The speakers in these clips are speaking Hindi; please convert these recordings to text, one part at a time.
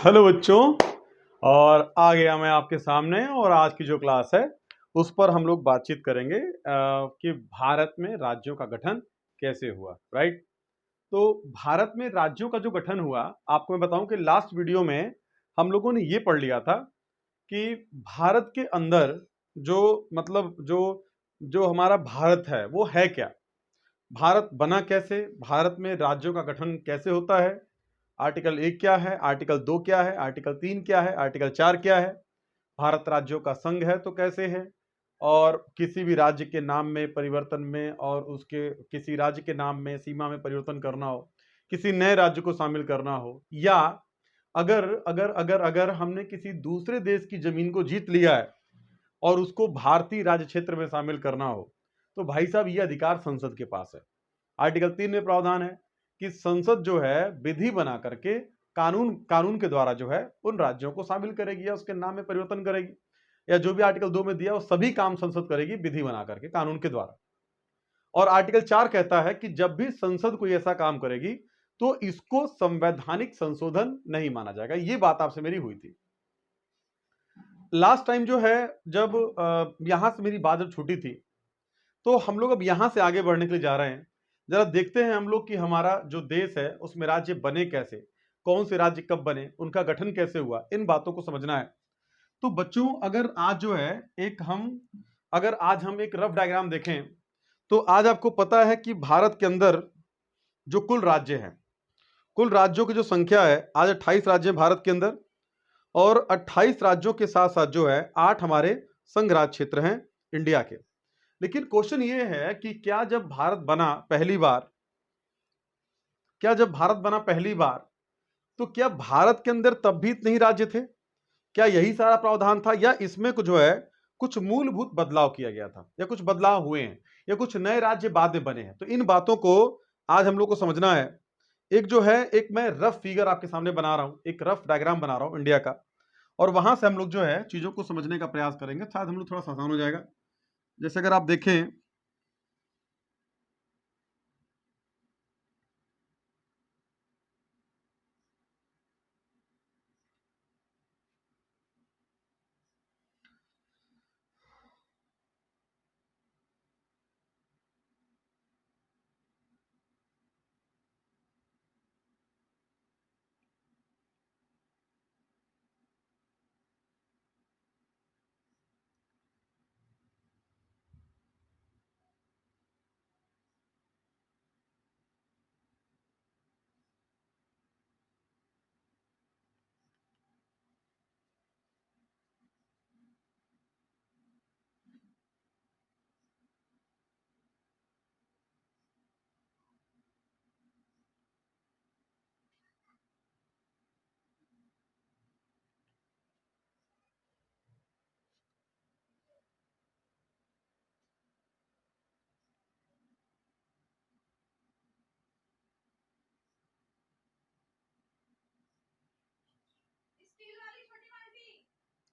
हेलो बच्चों। और आ गया मैं आपके सामने और आज की जो क्लास है उस पर हम लोग बातचीत करेंगे कि भारत में राज्यों का गठन कैसे हुआ। राइट। तो भारत में राज्यों का जो गठन हुआ, आपको मैं बताऊं कि लास्ट वीडियो में हम लोगों ने ये पढ़ लिया था कि भारत के अंदर जो मतलब जो जो हमारा भारत है वो है क्या, भारत बना कैसे, भारत में राज्यों का गठन कैसे होता है, आर्टिकल 1 क्या है, आर्टिकल 2 क्या है, आर्टिकल 3 क्या है, आर्टिकल 4 क्या है, भारत राज्यों का संघ है तो कैसे है, और किसी भी राज्य के नाम में परिवर्तन में और उसके किसी राज्य के नाम में सीमा में परिवर्तन करना हो, किसी नए राज्य को शामिल करना हो, या अगर अगर अगर अगर हमने किसी दूसरे देश की जमीन को जीत लिया है और उसको भारतीय राज्य क्षेत्र में शामिल करना हो, तो भाई साहब ये अधिकार संसद के पास है। आर्टिकल 3 में प्रावधान है कि संसद जो है विधि बना करके कानून कानून के द्वारा जो है उन राज्यों को शामिल करेगी या उसके नाम में परिवर्तन करेगी, या जो भी आर्टिकल 2 में दिया वो सभी काम संसद करेगी विधि बना करके कानून के द्वारा। और आर्टिकल 4 कहता है कि जब भी संसद कोई ऐसा काम करेगी तो इसको संवैधानिक संशोधन नहीं माना जाएगा। ये बात आपसे मेरी हुई थी लास्ट टाइम जो है, जब यहां से मेरी बात जब छूटी थी, तो हम लोग अब यहां से आगे बढ़ने के लिए जा रहे हैं। जरा देखते हैं हम लोग कि हमारा जो देश है उसमें राज्य बने कैसे, कौन से राज्य कब बने, उनका गठन कैसे हुआ, इन बातों को समझना है। तो बच्चों अगर आज जो है अगर आज हम एक रफ डायग्राम देखें तो आज आपको पता है कि भारत के अंदर जो कुल राज्य हैं, कुल राज्यों की जो संख्या है आज 28 राज्य हैं भारत के अंदर। और 28 राज्यों के साथ साथ जो है 8 हमारे संघ राज्य क्षेत्र हैं इंडिया के। लेकिन क्वेश्चन ये है कि क्या जब भारत बना पहली बार तो क्या भारत के अंदर तब भी इतने ही राज्य थे? क्या यही सारा प्रावधान था, या इसमें कुछ जो है कुछ मूलभूत बदलाव किया गया था, या कुछ बदलाव हुए हैं, या कुछ नए राज्य बाद में बने हैं? तो इन बातों को आज हम लोग को समझना है। एक मैं रफ फिगर आपके सामने बना रहा हूं, एक रफ डायग्राम बना रहा हूं इंडिया का, और वहां से हम लोग जो है चीजों को समझने का प्रयास करेंगे, शायद हम लोग थोड़ा सा आसान हो जाएगा। जैसे अगर आप देखें,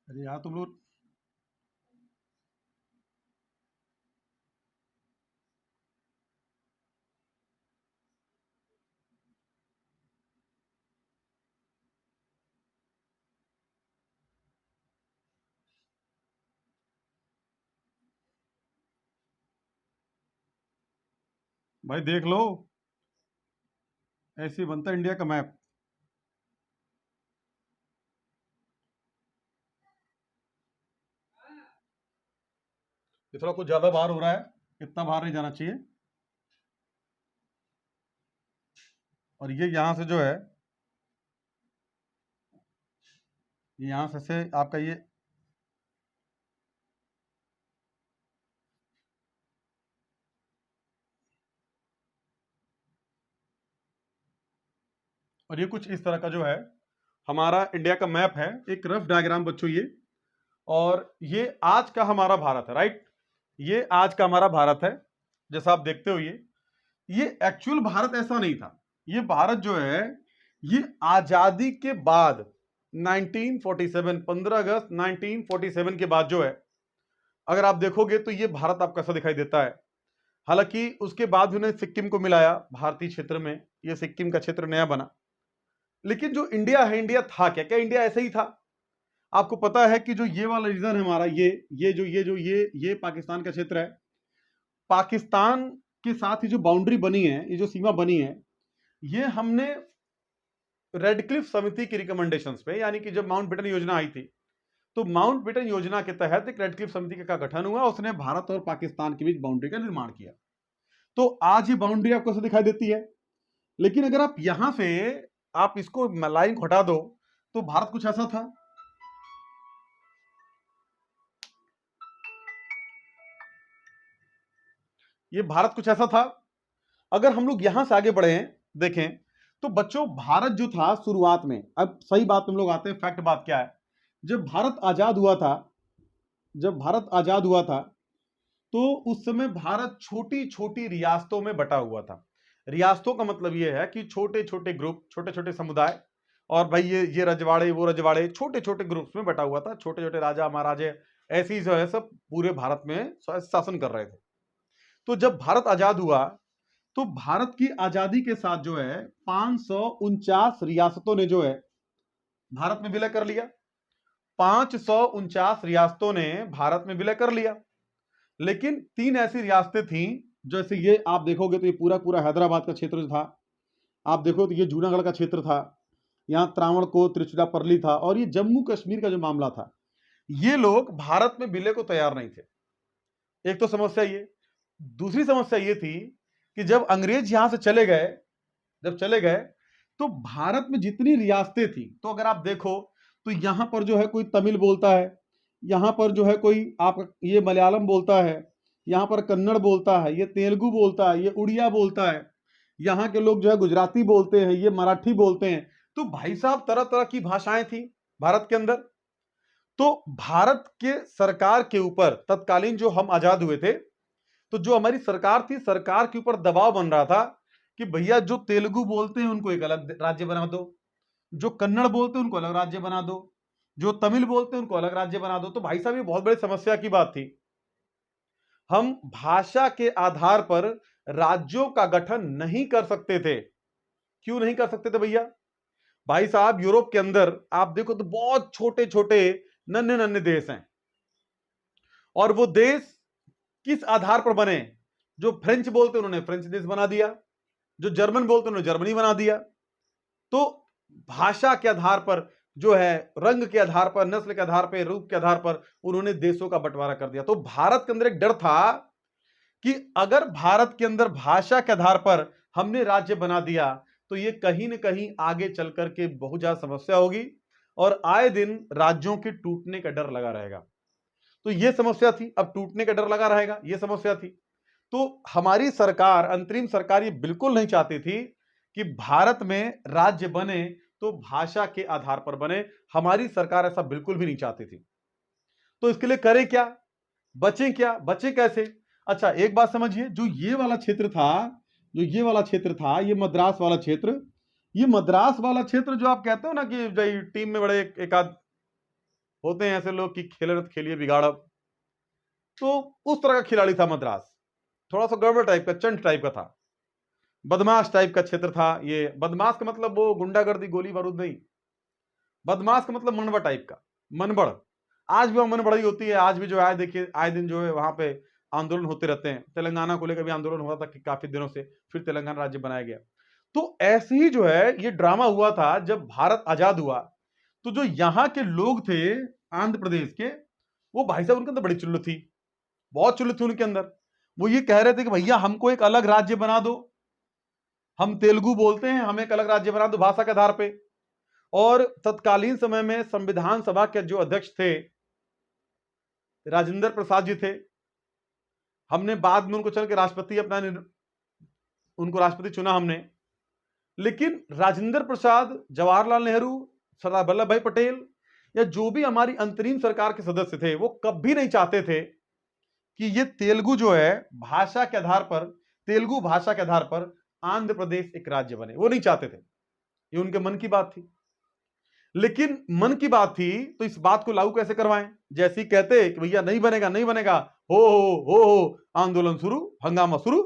अरे यार तुम लोग, भाई देख लो, ऐसे ही बनता है इंडिया का मैप। ये थोड़ा कुछ ज्यादा बाहर हो रहा है, इतना बाहर नहीं जाना चाहिए। और ये यहां से जो है, यहां से आपका ये, और ये कुछ इस तरह का जो है हमारा इंडिया का मैप है, एक रफ डायग्राम बच्चों ये। और ये आज का हमारा भारत है। राइट, ये आज का हमारा भारत है जैसा आप देखते हो। ये एक्चुअल भारत ऐसा नहीं था। ये भारत जो है ये आजादी के बाद 1947, 15 अगस्त 1947 के बाद जो है, अगर आप देखोगे तो ये भारत आपको कैसा दिखाई देता है। हालांकि उसके बाद भी उन्हें सिक्किम को मिलाया भारतीय क्षेत्र में, ये सिक्किम का क्षेत्र नया बना। लेकिन जो इंडिया है, इंडिया था क्या? क्या इंडिया ऐसे ही था? आपको पता है कि जो ये वाला रीजन है हमारा, ये पाकिस्तान का क्षेत्र है। पाकिस्तान के साथ ही जो बाउंड्री बनी है, ये जो सीमा बनी है, ये हमने रेडक्लिफ समिति की रिकमेंडेशंस पे, यानी कि जब माउंटबेटन योजना आई थी, तो माउंटबेटन योजना के तहत एक रेडक्लिफ समिति का गठन हुआ, उसने भारत और पाकिस्तान के बीच बाउंड्री का निर्माण किया। तो आज ये बाउंड्री आपको ऐसे दिखाई देती है। लेकिन अगर आप यहां से आप इसको लाइन को हटा दो, तो भारत कुछ ऐसा था। ये भारत कुछ ऐसा था। अगर हम लोग यहां से आगे बढ़े हैं, देखें तो बच्चों, भारत जो था शुरुआत में, अब सही बात हम लोग आते हैं, फैक्ट बात क्या है। जब भारत आजाद हुआ था, जब भारत आजाद हुआ था, तो उस समय भारत छोटी छोटी रियासतों में बटा हुआ था। रियासतों का मतलब यह है कि छोटे छोटे ग्रुप, छोटे छोटे समुदाय, और भाई ये रजवाड़े, वो रजवाड़े, छोटे छोटे ग्रुप्स में बटा हुआ था। छोटे छोटे राजा महाराजे ऐसी जो है सब पूरे भारत में शासन कर रहे थे। तो जब भारत आजाद हुआ, तो भारत की आजादी के साथ जो है 549 रियासतों ने जो है भारत में विलय कर लिया। 549 रियासतों ने भारत में विलय कर लिया। लेकिन 3 ऐसी रियासतें थीं, जैसे ये आप देखोगे तो ये पूरा पूरा हैदराबाद का क्षेत्र था। आप देखो तो ये जूनागढ़ का क्षेत्र था, यहां त्रावणकोर, तिरुचिरापल्ली था, और ये जम्मू कश्मीर का जो मामला था, ये लोग भारत में विलय को तैयार नहीं थे। एक तो समस्या ये। दूसरी समस्या ये थी कि जब अंग्रेज यहां से चले गए, तो भारत में जितनी रियासतें थी, तो अगर आप देखो तो यहां पर जो है कोई तमिल बोलता है, यहां पर जो है कोई आप ये मलयालम बोलता है, यहां पर कन्नड़ बोलता है, ये तेलुगु बोलता है, ये उड़िया बोलता है, यहां के लोग जो है गुजराती बोलते हैं, ये मराठी बोलते हैं। तो भाई साहब, तरह तरह की भाषाएं थी भारत के अंदर। तो भारत के सरकार के ऊपर तत्कालीन जो हम आजाद हुए थे, तो जो हमारी सरकार थी, सरकार के ऊपर दबाव बन रहा था कि भैया जो तेलुगु बोलते हैं उनको एक अलग राज्य बना दो, जो कन्नड़ बोलते हैं उनको अलग राज्य बना दो, जो तमिल बोलते हैं उनको अलग राज्य बना दो। तो भाई साहब, ये बहुत बड़ी समस्या की बात थी। हम भाषा के आधार पर राज्यों का गठन नहीं कर सकते थे। क्यों नहीं कर सकते थे भैया? भाई साहब, यूरोप के अंदर आप देखो तो बहुत छोटे छोटे नन्हे नन्हे देश हैं, और वो देश किस आधार पर बने? जो फ्रेंच बोलते हैं उन्होंने फ्रेंच देश बना दिया, जो जर्मन बोलते हैं उन्होंने जर्मनी बना दिया। तो भाषा के आधार पर जो है, रंग के आधार पर, नस्ल के आधार पर, रूप के आधार पर उन्होंने देशों का बंटवारा कर दिया। तो भारत के अंदर एक डर था कि अगर भारत के अंदर भाषा के आधार पर हमने राज्य बना दिया, तो ये कहीं ना कहीं आगे चल करके बहुत ज्यादा समस्या होगी, और आए दिन राज्यों के टूटने का डर लगा रहेगा। तो ये समस्या थी। अब टूटने का डर लगा रहेगा, ये समस्या थी। तो हमारी सरकार, अंतरिम सरकार, ये बिल्कुल नहीं चाहती थी कि भारत में राज्य बने तो भाषा के आधार पर बने। हमारी सरकार ऐसा बिल्कुल भी नहीं चाहती थी। तो इसके लिए करें क्या? बचें क्या? बचे कैसे? अच्छा, एक बात समझिए, जो ये वाला क्षेत्र था, ये मद्रास वाला क्षेत्र, ये मद्रास वाला क्षेत्र जो आप कहते हो ना कि भाई टीम में बड़े एक आध होते हैं ऐसे लोग कि खेले तो खेलिए बिगाड़ब, तो उस तरह का खिलाड़ी था मद्रास। थोड़ा सा गड़बड़ टाइप का, चंट टाइप का था, बदमाश टाइप का क्षेत्र था ये। बदमाश का मतलब वो गुंडागर्दी, गोली बारूद नहीं। बदमाश का मतलब मनबड़ टाइप का, मनबड़। आज भी वहां मनबड़ ही होती है। आज भी जो है, देखिए आए दिन जो है वहां पे आंदोलन होते रहते हैं। तेलंगाना को लेकर भी आंदोलन हुआ था कि काफी दिनों से, फिर तेलंगाना राज्य बनाया गया। तो ऐसे ही जो है ये ड्रामा हुआ था जब भारत आजाद हुआ। तो जो यहाँ के लोग थे आंध्र प्रदेश के, वो भाई साहब, उनके अंदर बड़ी चुल्लू थी, बहुत चुल्लू थी उनके अंदर। वो ये कह रहे थे कि भैया हमको एक अलग राज्य बना दो, हम तेलुगु बोलते हैं, हमें एक अलग राज्य बना दो भाषा के आधार पे। और तत्कालीन समय में संविधान सभा के जो अध्यक्ष थे, राजेंद्र प्रसाद जी थे। हमने बाद में उनको चल के राष्ट्रपति उनको राष्ट्रपति चुना हमने। लेकिन राजेंद्र प्रसाद, जवाहरलाल नेहरू, सरदार वल्लभ भाई पटेल, या जो भी हमारी अंतरिम सरकार के सदस्य थे, वो कभी नहीं चाहते थे कि ये तेलुगु जो है भाषा के आधार पर, तेलुगु भाषा के आधार पर आंध्र प्रदेश एक राज्य बने। वो नहीं चाहते थे, ये उनके मन की बात थी। लेकिन मन की बात थी तो इस बात को लागू कैसे करवाएं? जैसे ही कहते कि भैया नहीं बनेगा, नहीं बनेगा, हो आंदोलन शुरू, हंगामा शुरू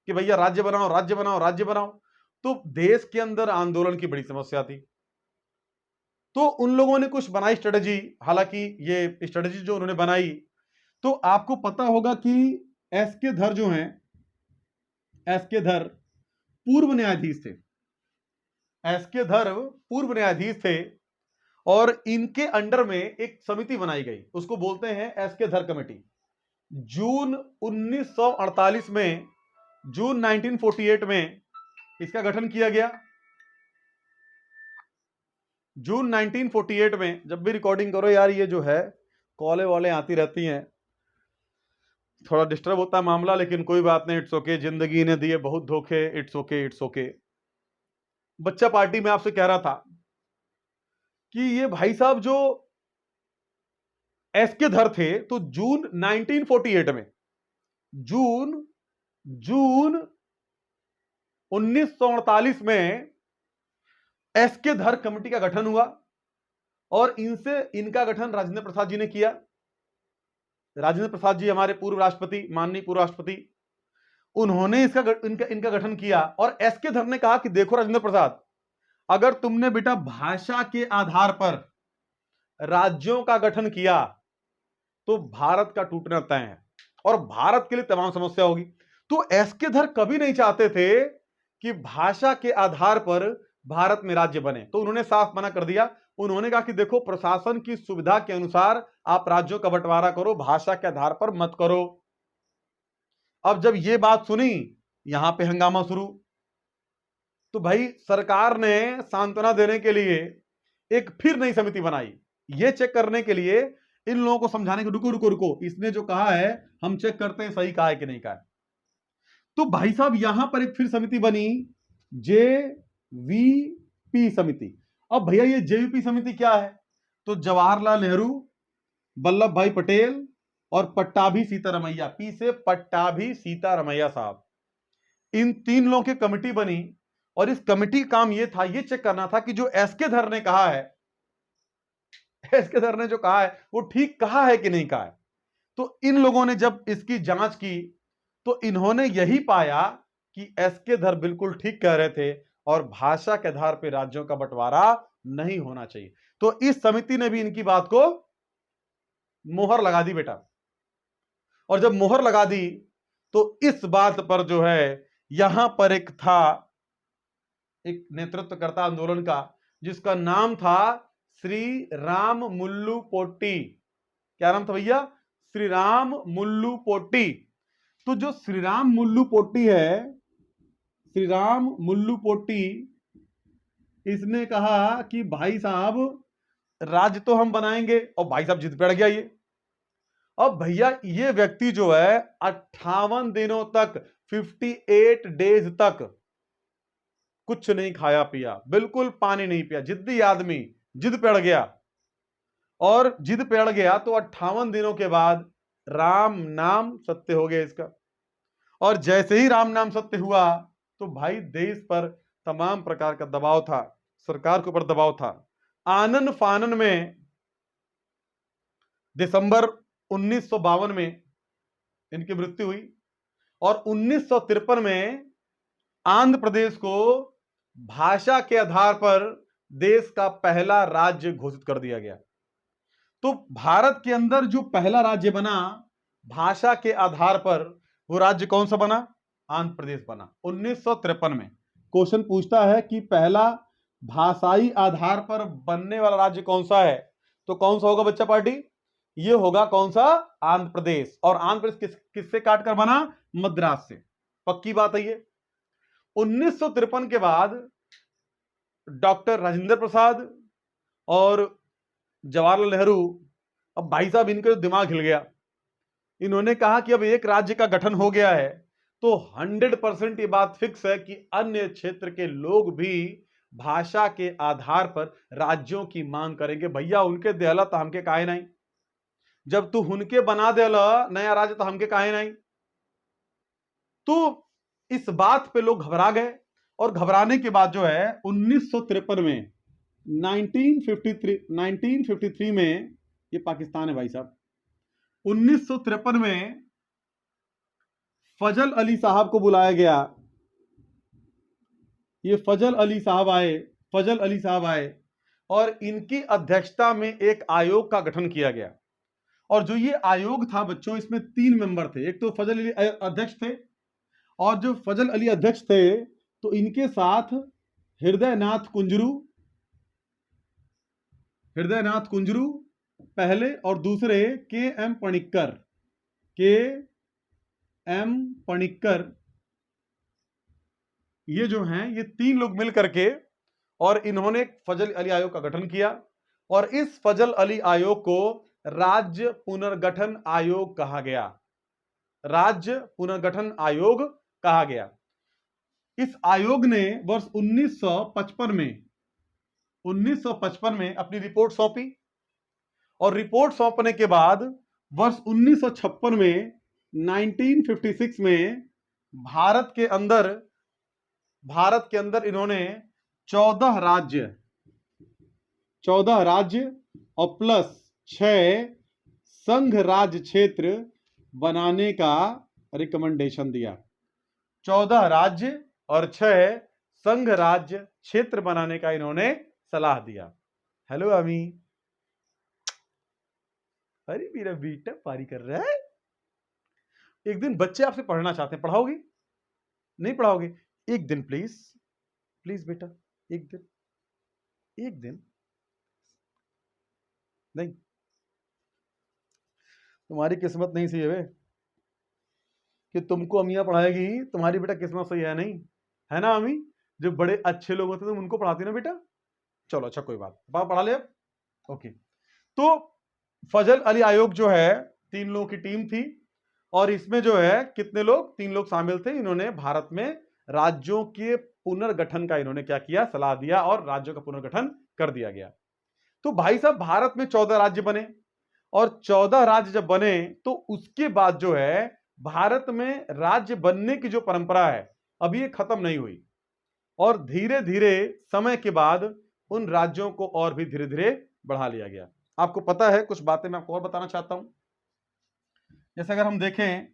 कि भैया राज्य बनाओ, राज्य बनाओ, राज्य बनाओ। तो देश के अंदर आंदोलन की बड़ी समस्या थी। तो उन लोगों ने कुछ बनाई स्ट्रेटजी, हालांकि ये स्ट्रेटजी जो उन्होंने बनाई, तो आपको पता होगा कि एस के धर जो हैं, एस के धर पूर्व न्यायाधीश थे। एस के धर पूर्व न्यायाधीश थे और इनके अंडर में एक समिति बनाई गई, उसको बोलते हैं एस के धर कमेटी। जून 1948 में, जून 1948 में इसका गठन किया गया। जून 1948 में, जब भी रिकॉर्डिंग करो यार, ये जो है कॉले वॉले आती रहती हैं, थोड़ा डिस्टर्ब होता है मामला, लेकिन कोई बात नहीं, इट्स ओके, जिंदगी ने दिए बहुत धोखे, इट्स ओके, इट्स ओके। बच्चा पार्टी में आपसे कह रहा था कि ये भाई साहब जो एस के धर थे, तो जून 1948 में, जून 1948 में एस के धर कमेटी का गठन हुआ और इनका गठन राजेंद्र प्रसाद जी ने किया। राजेंद्र प्रसाद जी हमारे पूर्व राष्ट्रपति, माननीय पूर्व राष्ट्रपति, उन्होंने इनका गठन किया। और एस के धर ने कहा कि देखो राजेंद्र प्रसाद, अगर तुमने बेटा भाषा के आधार पर राज्यों का गठन किया तो भारत का टूटना तय है और भारत के लिए तमाम समस्या होगी। तो एस के धर कभी नहीं चाहते थे कि भाषा के आधार पर भारत में राज्य बने, तो उन्होंने साफ मना कर दिया। उन्होंने कहा कि देखो, प्रशासन की सुविधा के अनुसार आप राज्यों का बंटवारा करो, भाषा के आधार पर मत करो। अब जब ये बात सुनी, यहां पे हंगामा शुरू। तो भाई सरकार ने सांत्वना देने के लिए एक फिर नई समिति बनाई, ये चेक करने के लिए, इन लोगों को समझाने के, रुको रुको रुको, इसने जो कहा है हम चेक करते हैं सही कहा है कि नहीं कहा है। तो भाई साहब यहां पर एक फिर समिति बनी, जेवीपी समिति। अब भैया ये जेवीपी समिति क्या है? तो जवाहरलाल नेहरू, वल्लभ भाई पटेल और पट्टाभी सीतारमैया, पी से पट्टाभी सीतारमैया साहब, इन तीन लोगों की कमेटी बनी। और इस कमेटी का काम यह था, यह चेक करना था कि जो एस के धर ने कहा है, एस के धर ने जो कहा है वो ठीक कहा है कि नहीं कहा है। तो इन लोगों ने जब इसकी जांच की तो इन्होंने यही पाया कि एस के धर बिल्कुल ठीक कह रहे थे और भाषा के आधार पर राज्यों का बंटवारा नहीं होना चाहिए। तो इस समिति ने भी इनकी बात को मोहर लगा दी बेटा। और जब मोहर लगा दी तो इस बात पर जो है, यहां पर एक था, एक नेतृत्वकर्ता आंदोलन का, जिसका नाम था श्री राम मुल्लू पोट्टी। क्या नाम था भैया? श्री राम मुल्लू पोट्टी। तो जो श्री राम मुल्लू पोट्टी है, श्री राम मुल्लू पोट्टी, इसने कहा कि भाई साहब राज्य तो हम बनाएंगे, और भाई साहब जिद पड़ गया ये। अब भैया ये व्यक्ति जो है 58 दिनों तक, 58 डेज तक कुछ नहीं खाया पिया, बिल्कुल पानी नहीं पिया, जिद्दी आदमी, जिद पड़ गया। और जिद पड़ गया तो 58 दिनों के बाद राम नाम सत्य हो गया इसका। और जैसे ही राम नाम सत्य हुआ तो भाई देश पर तमाम प्रकार का दबाव था, सरकार के ऊपर दबाव था। आनन फानन में दिसंबर 1952 में इनकी मृत्यु हुई और 1953 में आंध्र प्रदेश को भाषा के आधार पर देश का पहला राज्य घोषित कर दिया गया। तो भारत के अंदर जो पहला राज्य बना भाषा के आधार पर, वो राज्य कौन सा बना? आंध्र प्रदेश बना 1953 में। क्वेश्चन पूछता है कि पहला भाषाई आधार पर बनने वाला राज्य कौन सा है, तो कौन सा होगा बच्चा पार्टी? ये होगा कौन सा? आंध्र प्रदेश। और आंध्र प्रदेश किससे काट कर बना? मद्रास से। पक्की बात है ये। 1953 के बाद डॉक्टर राजेंद्र प्रसाद और जवाहरलाल नेहरू, अब भाई साहब इनका दिमाग हिल गया। इन्होंने कहा कि अब एक राज्य का गठन हो गया है तो 100% ये बात फिक्स है कि अन्य क्षेत्र के लोग भी भाषा के आधार पर राज्यों की मांग करेंगे। भैया उनके देहला तो हमके काहे नहीं, जब तू उनके बना देला नया राज्य तो हमके काहे नहीं। तो इस बात पे लोग घबरा गए और घबराने के बाद जो है 1953 में, 1953 में, ये पाकिस्तान है भाई साहब, 1953 में फजल अली साहब को बुलाया गया। ये फजल अली साहब आए, और इनकी अध्यक्षता में एक आयोग का गठन किया गया। और जो ये आयोग था बच्चों, इसमें 3 मेंबर थे। एक तो फजल अली अध्यक्ष थे, और जो फजल अली अध्यक्ष थे तो इनके साथ हृदयनाथ कुंजरू पहले, और दूसरे के एम पणिक्कर, ये जो हैं ये 3 लोग मिल करके और इन्होंने फजल अली आयोग का गठन किया। और इस फजल अली आयोग को राज्य पुनर्गठन आयोग कहा गया। राज्य पुनर्गठन आयोग कहा गया। इस आयोग ने वर्ष 1955 में अपनी रिपोर्ट सौंपी, और रिपोर्ट सौंपने के बाद वर्ष 1956 में 1956 में भारत के अंदर इन्होंने 14 राज्य और प्लस 6 संघ राज्य क्षेत्र बनाने का रिकमेंडेशन दिया। 14 राज्य और 6 संघ राज्य क्षेत्र बनाने का इन्होंने सलाह दिया। हेलो अमी, अरे मेरा बेटा पारी कर रहा है। एक दिन बच्चे आपसे पढ़ना चाहते हैं, पढ़ाओगे? नहीं पढ़ाओगे? एक दिन प्लीज बेटा, एक दिन नहीं, तुम्हारी किस्मत नहीं सही है कि तुमको अमिया पढ़ाएगी। तुम्हारी बेटा किस्मत सही है नहीं, है ना अमी? जो बड़े अच्छे लोग होते हैं तुम उनको पढ़ाती ना बेटा। चलो अच्छा, कोई बात, पढ़ा ले अब। ओके, तो फजल अली आयोग जो है 3 लोगों की टीम थी, और इसमें जो है कितने लोग? 3 लोग शामिल थे। इन्होंने भारत में राज्यों के पुनर्गठन का इन्होंने क्या किया? सलाह दिया, और राज्यों का पुनर्गठन कर दिया गया। तो भाई साहब, भारत में 14 राज्य बने, और 14 राज्य जब बने तो उसके बाद जो है भारत में राज्य बनने की जो परंपरा है अभी ये खत्म नहीं हुई, और धीरे धीरे समय के बाद उन राज्यों को और भी धीरे धीरे बढ़ा लिया गया। आपको पता है, कुछ बातें मैं आपको और बताना चाहता हूं। जैसे अगर हम देखें,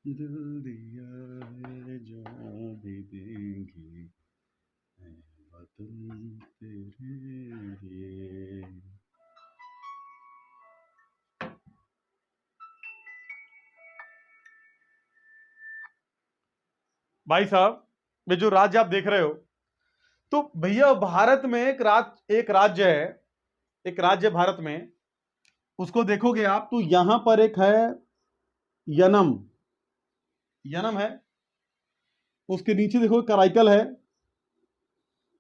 दिल दिया है जा भी देंगे वतन तेरे लिए। भाई साहब, ये जो राज्य आप देख रहे हो, तो भैया भारत में एक राज्य है, एक राज्य भारत में, उसको देखोगे आप तो यहां पर एक है यनम है, उसके नीचे देखो कराईकल है,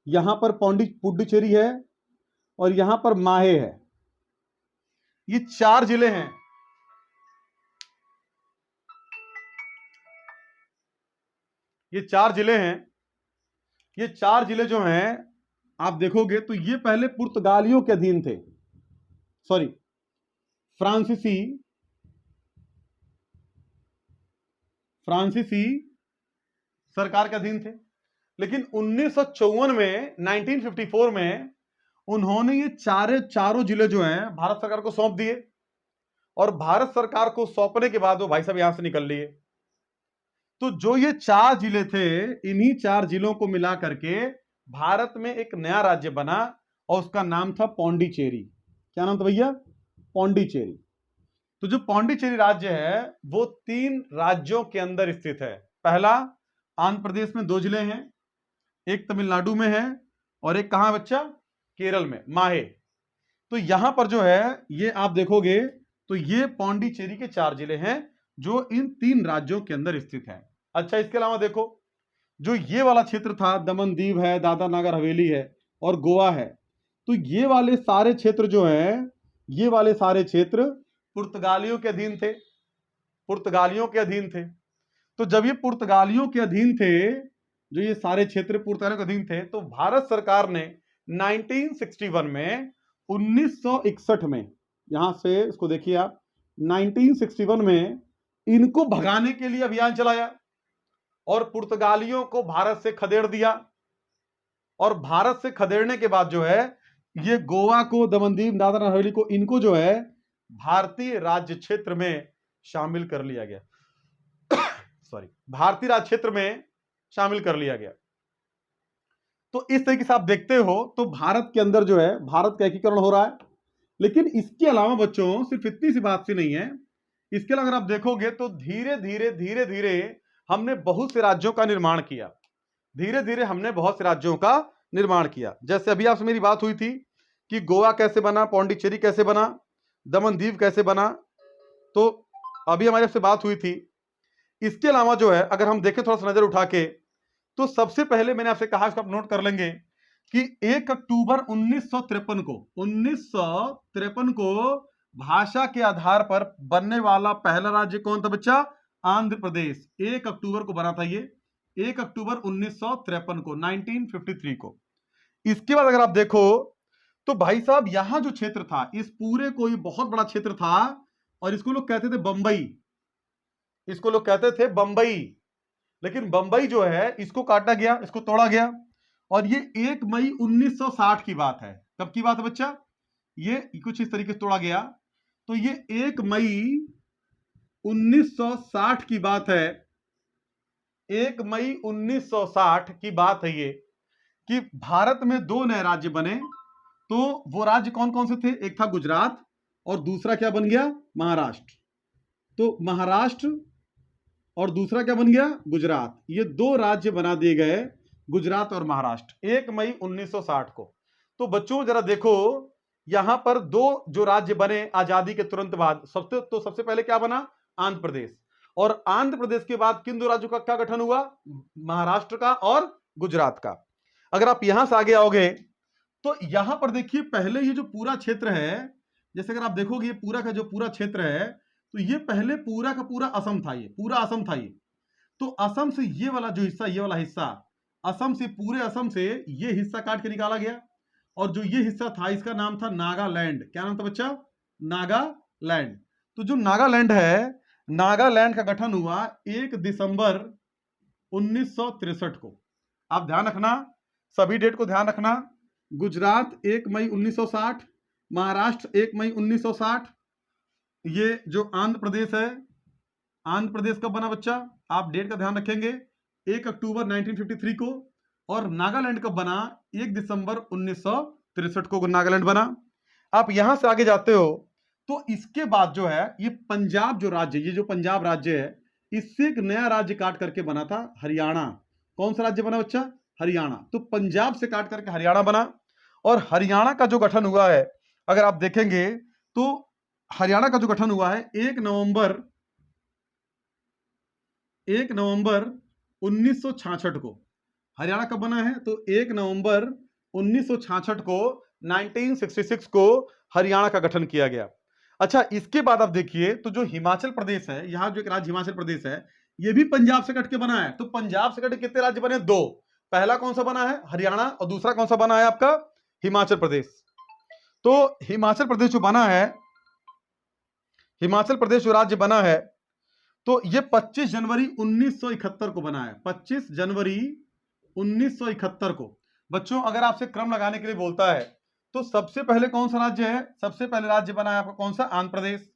यहां पर पुडुचेरी है, और यहां पर माहे है। ये 4 जिले हैं। ये 4 जिले हैं। ये 4 जिले जो हैं आप देखोगे तो ये पहले पुर्तगालियों के अधीन थे, सॉरी फ्रांसीसी सरकार के अधीन थे। लेकिन 1954 में 1954 में उन्होंने ये चारों जिले जो हैं भारत सरकार को सौंप दिए, और भारत सरकार को सौंपने के बाद वो भाई साहब यहां से निकल लिए। तो जो ये 4 जिले थे, इन्हीं 4 जिलों को मिला करके भारत में एक नया राज्य बना, और उसका नाम था पौंडीचेरी। क्या नाम था भैया? पौंडीचेरी। तो जो पौंडीचेरी राज्य है वो 3 राज्यों के अंदर स्थित है। पहला, आंध्र प्रदेश में 2 जिले हैं, एक तमिलनाडु में है, और एक कहां बच्चा? केरल में, माहे। तो यहां पर जो है ये आप देखोगे तो ये पौंडीचेरी के 4 जिले हैं जो इन 3 राज्यों के अंदर स्थित हैं। अच्छा, इसके अलावा देखो, जो ये वाला क्षेत्र था, दमन दीव है, दादरा नगर हवेली है, और गोवा है, तो ये वाले सारे क्षेत्र जो हैं, ये वाले सारे क्षेत्र पुर्तगालियों के अधीन थे। तो जब ये पुर्तगालियों के अधीन थे, जो ये सारे क्षेत्र पुर्तगालियों के अधीन थे, तो भारत सरकार ने 1961 में 1961 में, यहां से इसको देखिए आप, 1961 में इनको भगाने के लिए अभियान चलाया। और पुर्तगालियों को भारत से खदेड़ दिया। और भारत से खदेड़ने के बाद जो है ये गोवा को, दमनदीव, दादरा नगर हवेली को, इनको जो है भारतीय राज्य क्षेत्र में शामिल कर लिया गया। सॉरी, भारतीय राज्य क्षेत्र में शामिल कर लिया गया। तो इस तरीके से आप देखते हो तो भारत के अंदर जो है भारत का एकीकरण हो रहा है। लेकिन इसके अलावा बच्चों सिर्फ इतनी सी बात सी नहीं है, इसके अलावा अगर आप देखोगे तो धीरे धीरे हमने बहुत से राज्यों का निर्माण किया। धीरे धीरे हमने बहुत से राज्यों का निर्माण किया। जैसे अभी आपसे मेरी बात हुई थी कि गोवा कैसे बना, पौंडीचेरी कैसे बना, दमन दीव कैसे बना, तो अभी हमारे आपसे बात हुई थी। इसके अलावा जो है अगर हम देखें थोड़ा सा नजर उठा के, तो सबसे पहले मैंने आपसे कहा, इसको आप नोट कर लेंगे कि 1 अक्टूबर 1953 को भाषा के आधार पर बनने वाला पहला राज्य कौन था बच्चा? आंध्र प्रदेश। 1 अक्टूबर को बना था ये, 1 अक्टूबर 1953 को, 1953 को। इसके बाद अगर आप देखो तो भाई साहब यहां जो क्षेत्र था, इस पूरे को ये बहुत बड़ा क्षेत्र था और इसको लोग कहते थे बंबई। इसको लोग कहते थे बंबई। लेकिन बंबई जो है इसको काटा गया, इसको तोड़ा गया। और ये 1 मई 1960 की बात है। कब की बात है बच्चा? ये कुछ इस तरीके से तोड़ा गया। तो ये 1 मई 1960 की बात है। 1 मई 1960 की बात है ये, कि भारत में 2 नए राज्य बने। तो वो राज्य कौन कौन से थे? एक था गुजरात और दूसरा क्या बन गया? महाराष्ट्र। तो महाराष्ट्र और दूसरा क्या बन गया? गुजरात। ये 2 राज्य बना दिए गए, गुजरात और महाराष्ट्र, 1 मई 1960 को। तो बच्चों जरा देखो, यहां पर 2 जो राज्य बने आजादी के तुरंत बाद, सबसे पहले क्या बना? आंध्र प्रदेश। और आंध्र प्रदेश के बाद किन 2 राज्यों का क्या गठन हुआ? महाराष्ट्र का और गुजरात का। अगर आप यहां से आगे आओगे तो यहां पर देखिए, पहले ये जो पूरा क्षेत्र है, जैसे अगर आप देखोगे ये पूरा का जो पूरा क्षेत्र है, तो ये पहले पूरा का पूरा असम था। ये पूरा असम था ये। तो असम से ये वाला जो हिस्सा, ये वाला हिस्सा, असम से, पूरे असम से ये हिस्सा काट के निकाला गया। और जो ये हिस्सा था इसका नाम था नागालैंड। क्या नाम था बच्चा? नागालैंड। तो जो नागालैंड है, नागालैंड का गठन हुआ 1 दिसंबर 1963 को। आप ध्यान रखना, सभी डेट को ध्यान रखना। गुजरात 1 मई 1960, महाराष्ट्र 1 मई 1960। ये जो आंध्र प्रदेश है, आंध्र प्रदेश कब बना बच्चा? आप डेट का ध्यान रखेंगे, 1 अक्टूबर 1953 को। और नागालैंड कब बना? 1 दिसंबर 1963 को नागालैंड बना। आप यहां से आगे जाते हो तो इसके बाद जो है ये पंजाब जो राज्य, ये जो पंजाब राज्य है, इससे एक नया राज्य काट करके बना था, हरियाणा। कौन सा राज्य बना बच्चा? हरियाणा। तो पंजाब से काट करके हरियाणा बना। और हरियाणा का जो गठन हुआ है, अगर आप देखेंगे तो हरियाणा का जो गठन हुआ है 1 नवंबर 1966 को। हरियाणा कब बना है? तो 1 नवंबर 1966 को, 1966 को हरियाणा का गठन किया गया। अच्छा, इसके बाद आप देखिए तो जो हिमाचल प्रदेश है, यहां जो एक राज्य हिमाचल प्रदेश है, यह भी पंजाब से कट के बना है। तो पंजाब से कट के कितने राज्य बने? 2। पहला कौन सा बना है? हरियाणा। और दूसरा कौन सा बना है आपका? हिमाचल प्रदेश। तो हिमाचल प्रदेश जो बना है, हिमाचल प्रदेश जो राज्य बना है, तो ये 25 जनवरी 1971 को बना है। 25 जनवरी 1971 को। बच्चों अगर आपसे क्रम लगाने के लिए बोलता है तो सबसे पहले कौन सा राज्य है? सबसे पहले राज्य बना है आपका कौन सा? आंध्र प्रदेश।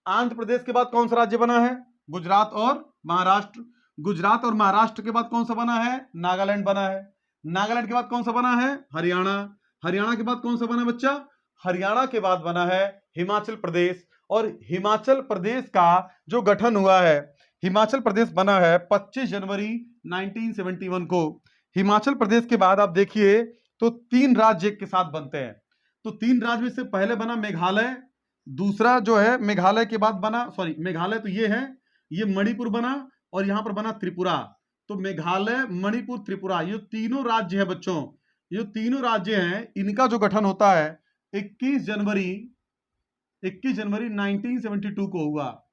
आंध्र प्रदेश के बाद कौन सा राज्य बना है? गुजरात और महाराष्ट्र। गुजरात और महाराष्ट्र के बाद कौन सा बना है? नागालैंड बना है। नागालैंड के बाद कौन सा बना है? हरियाणा। हरियाणा के बाद कौन सा बना बच्चा? हरियाणा के बाद बना है हिमाचल प्रदेश। और हिमाचल प्रदेश का जो गठन हुआ है, हिमाचल प्रदेश बना है 25 जनवरी 1971 को। हिमाचल प्रदेश के बाद आप देखिए तो 3 राज्य के साथ बनते हैं। तो 3 राज्य में से पहले बना मेघालय, दूसरा जो है मेघालय के बाद बना, सॉरी मेघालय तो ये है, ये मणिपुर बना, और यहां पर बना त्रिपुरा। तो मेघालय, मणिपुर, त्रिपुरा, ये तीनों राज्य हैं बच्चों। ये तीनों राज्य हैं, इनका जो गठन होता है 21 जनवरी 1972 को हुआ।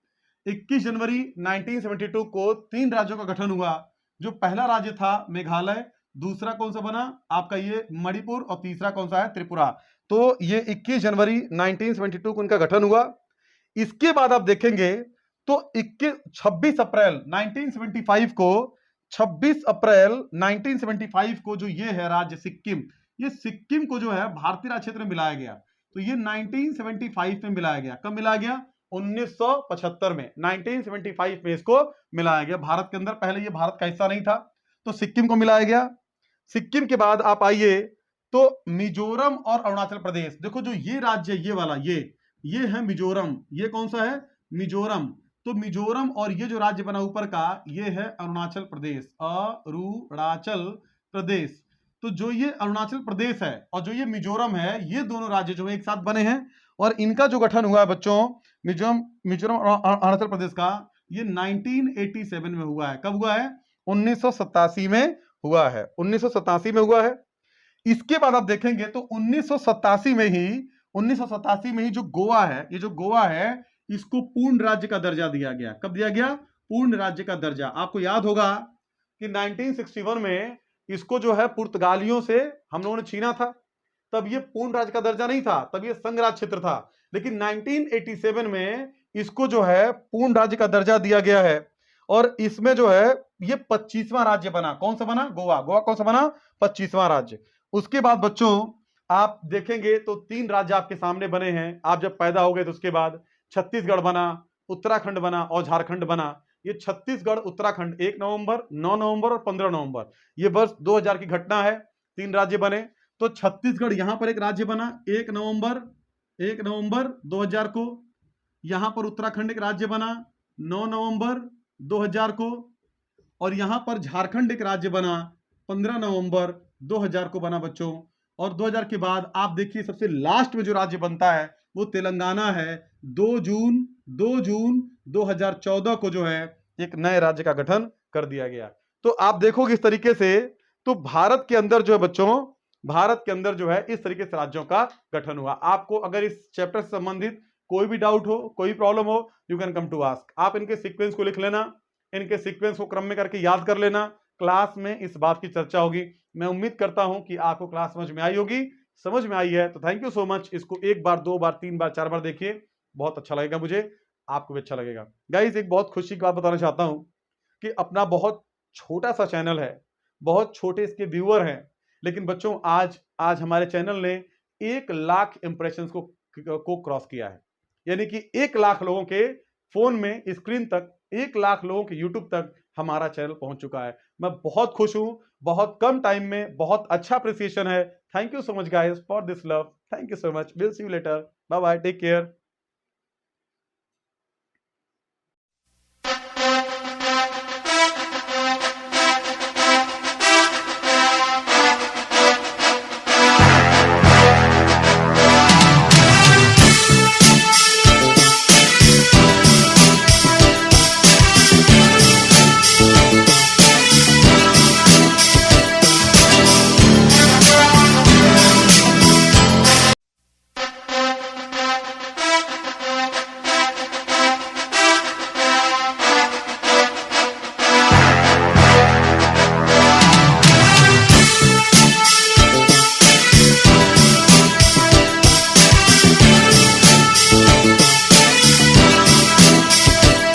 21 जनवरी 1972 को 3 राज्यों का गठन हुआ। जो पहला राज्य था मेघालय, दूसरा कौन सा बना आपका? ये मणिपुर, और तीसरा कौन सा है? त्रिपुरा। तो ये 21 जनवरी 1972 को इनका गठन हुआ। इसके बाद आप देखेंगे तो 26 अप्रैल 1975 को 26 अप्रैल 1975 को जो ये है राज्य सिक्किम, ये सिक्किम को जो है भारतीय राज्य क्षेत्र में मिलाया गया। तो ये 1975 में मिलाया गया। कब मिलाया गया? 1975 में, 1975 में इसको मिलाया गया भारत के अंदर। पहले ये भारत का हिस्सा नहीं था, तो सिक्किम को मिलाया गया। सिक्किम के बाद आप आइए तो मिजोरम और अरुणाचल प्रदेश। देखो जो ये राज्य, ये वाला, ये है मिजोरम। ये कौन सा है? मिजोरम। तो मिजोरम और ये जो राज्य बना ऊपर का, ये है अरुणाचल प्रदेश, अरुणाचल प्रदेश। तो जो ये अरुणाचल प्रदेश है और जो ये मिजोरम है, ये दोनों राज्य जो है एक साथ बने हैं और इनका जो गठन हुआ है बच्चों, मिजोरम और अरुणाचल प्रदेश का, ये 1987 में हुआ है। कब हुआ है? 1987 में हुआ है। 1987 में हुआ है। इसके बाद आप देखेंगे तो 1987 में ही जो गोवा है, ये जो गोवा है, इसको पूर्ण राज्य का दर्जा दिया गया। कब दिया गया? पूर्ण राज्य का दर्जा। आपको याद होगा कि 1961 में इसको जो है पुर्तगालियों से हम लोगों ने छीना था। तब ये पूर्ण राज्य का दर्जा नहीं था, तब ये संघ राज्य क्षेत्र था। लेकिन 1987 में इसको जो है पूर्ण राज्य का दर्जा दिया गया है और इसमें जो है ये 25वां राज्य बना। कौन सा बना? गोवा। गोवा कौन सा बना? 25वां राज्य। उसके बाद बच्चों आप देखेंगे तो 3 राज्य आपके सामने बने हैं। आप जब पैदा हो गए तो उसके बाद छत्तीसगढ़ बना, उत्तराखंड बना और झारखंड बना। ये छत्तीसगढ़, उत्तराखंड 1 नवंबर, 9 नवंबर और 15 नवंबर, ये वर्ष 2000 की घटना है। 3 राज्य बने। तो छत्तीसगढ़ यहां पर एक राज्य बना 1 नवंबर 2000 को। यहां पर उत्तराखंड एक राज्य बना 9 नवंबर 2000 को। और यहां पर झारखंड एक राज्य बना 15 नवंबर 2000 को बना बच्चों। और 2000 के बाद आप देखिए सबसे लास्ट में जो राज्य बनता है वो तेलंगाना है। 2 जून 2014 को जो है एक नए राज्य का गठन कर दिया गया। तो आप देखोगे इस तरीके से, तो भारत के अंदर जो है बच्चों, भारत के अंदर जो है इस तरीके से राज्यों का गठन हुआ। आपको अगर इस चैप्टर से संबंधित कोई भी डाउट हो, कोई प्रॉब्लम हो, you can come to ask. आप इनके सीक्वेंस को लिख लेना, इनके सीक्वेंस को क्रम में करके याद कर लेना। क्लास में इस बात की चर्चा होगी। मैं उम्मीद करता हूं कि आपको क्लास समझ में आई होगी। समझ में आई है तो थैंक यू सो मच। इसको 1 बार, 2 बार, 3 बार, 4 बार देखिए, बहुत अच्छा लगेगा मुझे, आपको भी अच्छा लगेगा। गाइस एक बहुत खुशी की बात बताना चाहता हूं कि अपना बहुत छोटा सा चैनल है, बहुत छोटे इसके व्यूअर हैं, लेकिन बच्चों आज हमारे चैनल ने 1 लाख इंप्रेशंस को क्रॉस किया है। यानी कि 1 लाख लोगों के फोन में, स्क्रीन तक, 1 लाख लोगों के यूट्यूब तक हमारा चैनल पहुंच चुका है। मैं बहुत खुश हूं, बहुत कम टाइम में बहुत अच्छा अप्रिसिएशन है। Thank you so much guys for this love. Thank you so much. Will see you later. Bye bye, take care.